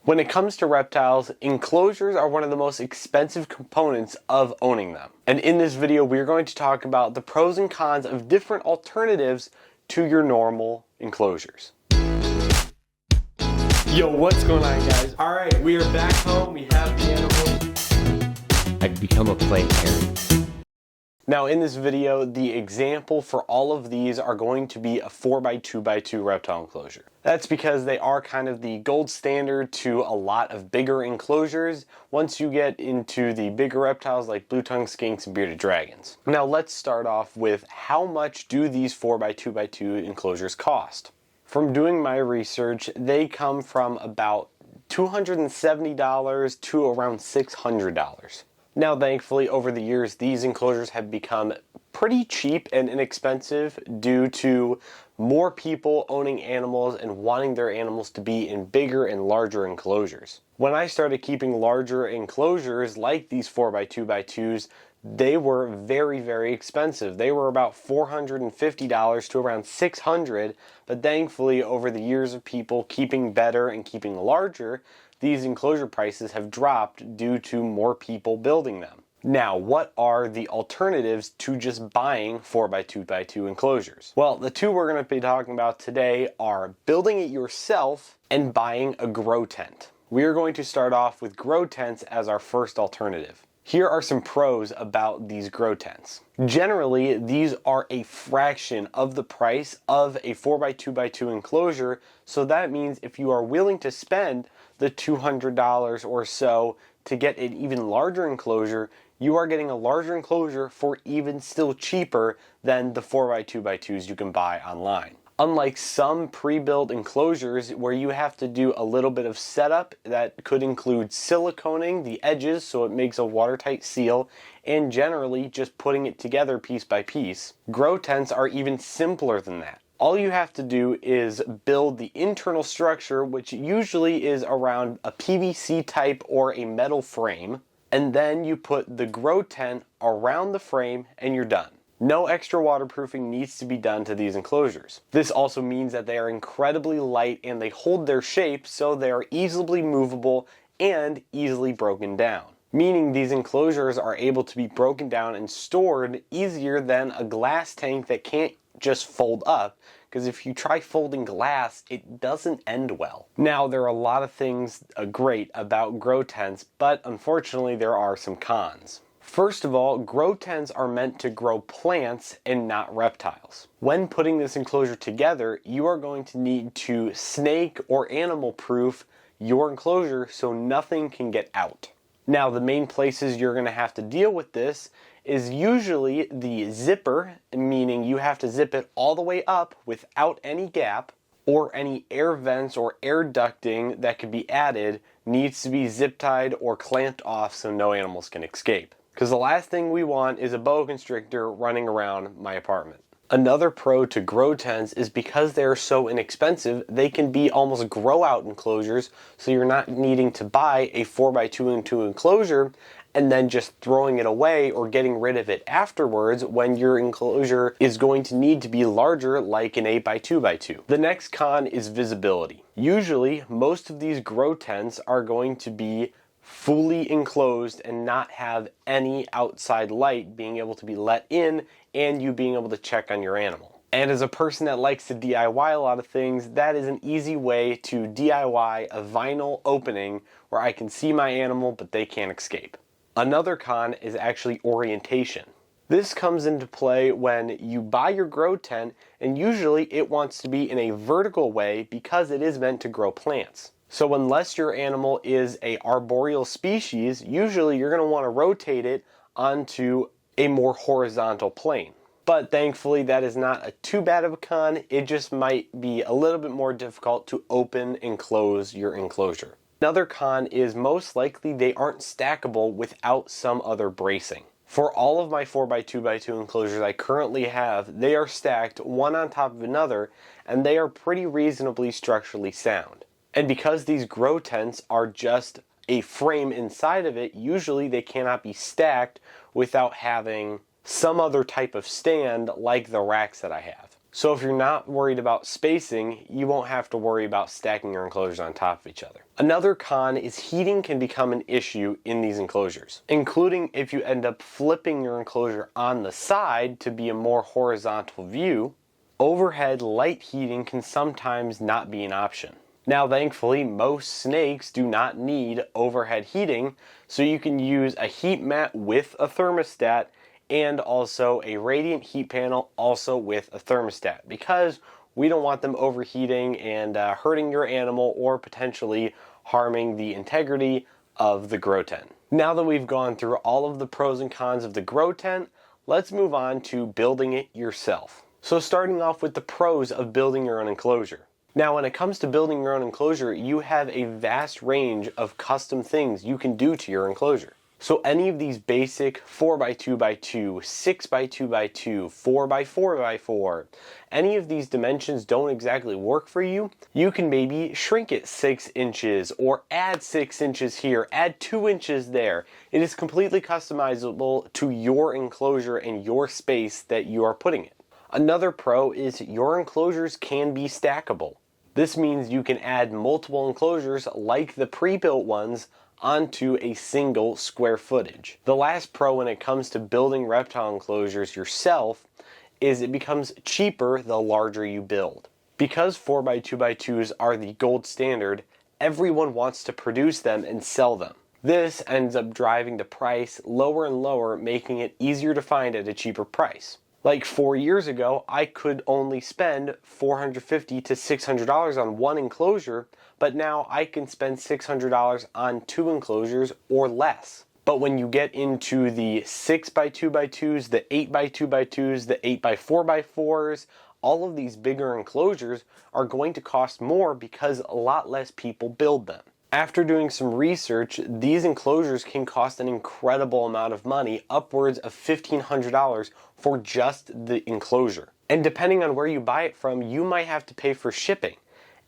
When it comes to reptiles, enclosures are one of the most expensive components of owning them. And in this video, we're going to talk about the pros and cons of different alternatives to your normal enclosures. Yo, what's going on, guys? All right, we are back home. We have the animals. I've become a plant parent. Now in this video, the example for all of these are going to be a 4x2x2 reptile enclosure. That's because they are kind of the gold standard to a lot of bigger enclosures once you get into the bigger reptiles like blue-tongued skinks and bearded dragons. Now let's start off with how much do these 4x2x2 enclosures cost? From doing my research, they come from about $270 to around $600. Now, thankfully, over the years, these enclosures have become pretty cheap and inexpensive due to more people owning animals and wanting their animals to be in bigger and larger enclosures. When I started keeping larger enclosures like these 4x2x2s, they were very, very expensive. They were about $450 to around $600, but thankfully, over the years of people keeping better and keeping larger, these enclosure prices have dropped due to more people building them. Now, what are the alternatives to just buying 4x2x2 enclosures? Well, the two we're going to be talking about today are building it yourself and buying a grow tent. We are going to start off with grow tents as our first alternative. Here are some pros about these grow tents. Generally, these are a fraction of the price of a 4x2x2 enclosure, so that means if you are willing to spend the $200 or so to get an even larger enclosure, you are getting a larger enclosure for even still cheaper than the 4x2x2s you can buy online. Unlike some pre-built enclosures where you have to do a little bit of setup that could include siliconing the edges so it makes a watertight seal and generally just putting it together piece by piece, grow tents are even simpler than that. All you have to do is build the internal structure, which usually is around a PVC type or a metal frame, and then you put the grow tent around the frame and you're done. No extra waterproofing needs to be done to these enclosures. This also means that they are incredibly light and they hold their shape so they are easily movable and easily broken down. Meaning these enclosures are able to be broken down and stored easier than a glass tank that can't just fold up, because if you try folding glass, it doesn't end well. Now, there are a lot of things great about grow tents, but unfortunately there are some cons. First of all, grow tents are meant to grow plants and not reptiles. When putting this enclosure together, you are going to need to snake or animal proof your enclosure so nothing can get out. Now, the main places you're going to have to deal with this is usually the zipper, meaning you have to zip it all the way up without any gap, or any air vents or air ducting that could be added needs to be zip tied or clamped off so no animals can escape. Because the last thing we want is a boa constrictor running around my apartment. Another pro to grow tents is because they are so inexpensive, they can be almost grow out enclosures, so you're not needing to buy a 4x2 enclosure and then just throwing it away or getting rid of it afterwards when your enclosure is going to need to be larger like an 8x2x2. The next con is visibility. Usually, most of these grow tents are going to be fully enclosed and not have any outside light being able to be let in and you being able to check on your animal. And as a person that likes to DIY a lot of things, that is an easy way to DIY a vinyl opening where I can see my animal but they can't escape. Another con is actually orientation. This comes into play when you buy your grow tent and usually it wants to be in a vertical way because it is meant to grow plants. So unless your animal is a arboreal species, usually you're going to want to rotate it onto a more horizontal plane. But thankfully that is not too bad of a con, it just might be a little bit more difficult to open and close your enclosure. Another con is most likely they aren't stackable without some other bracing. For all of my 4x2x2 enclosures I currently have, they are stacked one on top of another and they are pretty reasonably structurally sound. And because these grow tents are just a frame inside of it, usually they cannot be stacked without having some other type of stand like the racks that I have. So if you're not worried about spacing, you won't have to worry about stacking your enclosures on top of each other. Another con is heating can become an issue in these enclosures, including if you end up flipping your enclosure on the side to be a more horizontal view. Overhead light heating can sometimes not be an option. Now thankfully, most snakes do not need overhead heating, so you can use a heat mat with a thermostat and also a radiant heat panel also with a thermostat, because we don't want them overheating and hurting your animal or potentially harming the integrity of the grow tent. Now that we've gone through all of the pros and cons of the grow tent, let's move on to building it yourself. So starting off with the pros of building your own enclosure. Now when it comes to building your own enclosure, you have a vast range of custom things you can do to your enclosure. So any of these basic 4x2x2, 6x2x2, 4x4x4, any of these dimensions don't exactly work for you, you can maybe shrink it 6 inches or add 6 inches here, add 2 inches there. It is completely customizable to your enclosure and your space that you are putting it. Another pro is your enclosures can be stackable. This means you can add multiple enclosures like the pre-built ones onto a single square footage. The last pro when it comes to building reptile enclosures yourself is it becomes cheaper the larger you build. Because 4x2x2s are the gold standard, everyone wants to produce them and sell them. This ends up driving the price lower and lower, making it easier to find at a cheaper price. Like 4 years ago, I could only spend $450 to $600 on one enclosure, but now I can spend $600 on 2 enclosures or less. But when you get into the 6x2x2s, the 8x2x2s, the 8x4x4s, all of these bigger enclosures are going to cost more because a lot less people build them. After doing some research, these enclosures can cost an incredible amount of money, upwards of $1,500 for just the enclosure. And depending on where you buy it from, you might have to pay for shipping.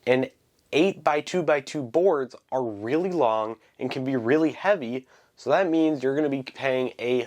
And 8x2x2 boards are really long and can be really heavy, so that means you're going to be paying an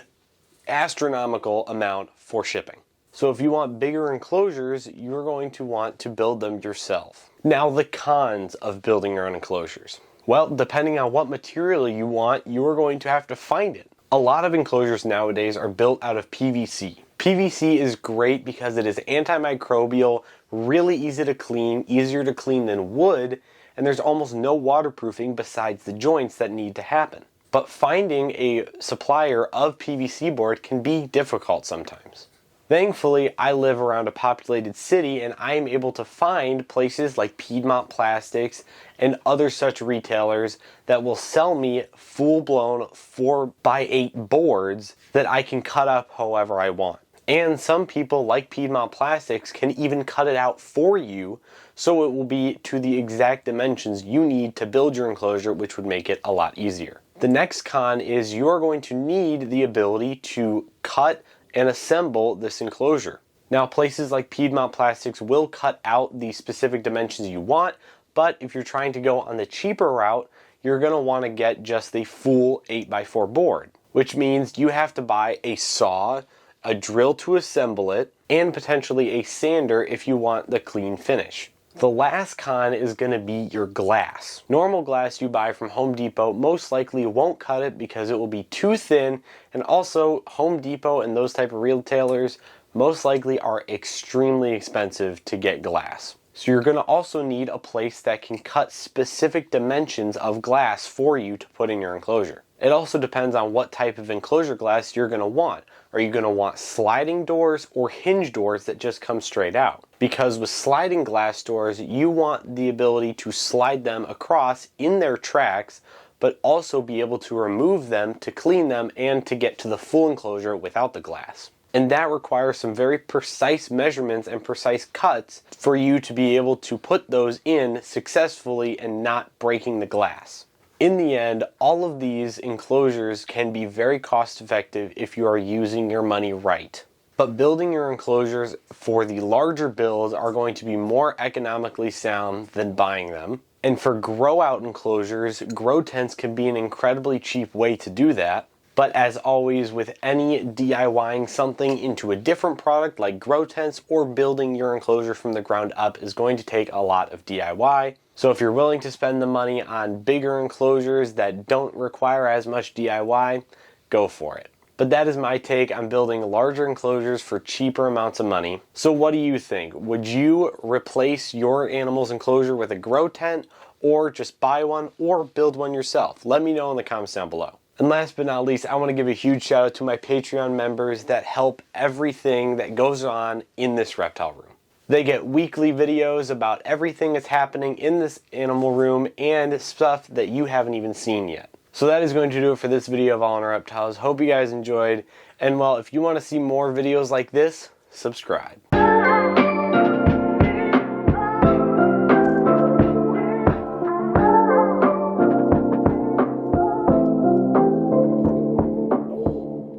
astronomical amount for shipping. So if you want bigger enclosures, you're going to want to build them yourself. Now the cons of building your own enclosures. Well, depending on what material you want, you are going to have to find it. A lot of enclosures nowadays are built out of PVC. PVC is great because it is antimicrobial, really easy to clean, easier to clean than wood, and there's almost no waterproofing besides the joints that need to happen. But finding a supplier of PVC board can be difficult sometimes. Thankfully, I live around a populated city and I am able to find places like Piedmont Plastics and other such retailers that will sell me full-blown 4x8 boards that I can cut up however I want. And some people like Piedmont Plastics can even cut it out for you, so it will be to the exact dimensions you need to build your enclosure, which would make it a lot easier. The next con is you are going to need the ability to cut and assemble this enclosure. Now places like Piedmont Plastics will cut out the specific dimensions you want, but if you're trying to go on the cheaper route, you're going to want to get just the full 8x4 board, which means you have to buy a saw, a drill to assemble it, and potentially a sander if you want the clean finish. The last con is going to be your glass. Normal glass you buy from Home Depot most likely won't cut it because it will be too thin, and also Home Depot and those type of retailers most likely are extremely expensive to get glass. So you're going to also need a place that can cut specific dimensions of glass for you to put in your enclosure. It also depends on what type of enclosure glass you're going to want. Are you going to want sliding doors or hinge doors that just come straight out? Because with sliding glass doors, you want the ability to slide them across in their tracks, but also be able to remove them to clean them and to get to the full enclosure without the glass. And that requires some very precise measurements and precise cuts for you to be able to put those in successfully and not breaking the glass. In the end, all of these enclosures can be very cost effective if you are using your money right. But building your enclosures for the larger builds are going to be more economically sound than buying them. And for grow out enclosures, grow tents can be an incredibly cheap way to do that. But as always, with any DIYing something into a different product like grow tents or building your enclosure from the ground up is going to take a lot of DIY. So if you're willing to spend the money on bigger enclosures that don't require as much DIY, go for it. But that is my take on building larger enclosures for cheaper amounts of money. So what do you think? Would you replace your animal's enclosure with a grow tent, or just buy one or build one yourself? Let me know in the comments down below. And last but not least, I want to give a huge shout out to my Patreon members that help everything that goes on in this reptile room. They get weekly videos about everything that's happening in this animal room and stuff that you haven't even seen yet. So that is going to do it for this video of All in Our Reptiles. Hope you guys enjoyed. And well, if you want to see more videos like this, subscribe.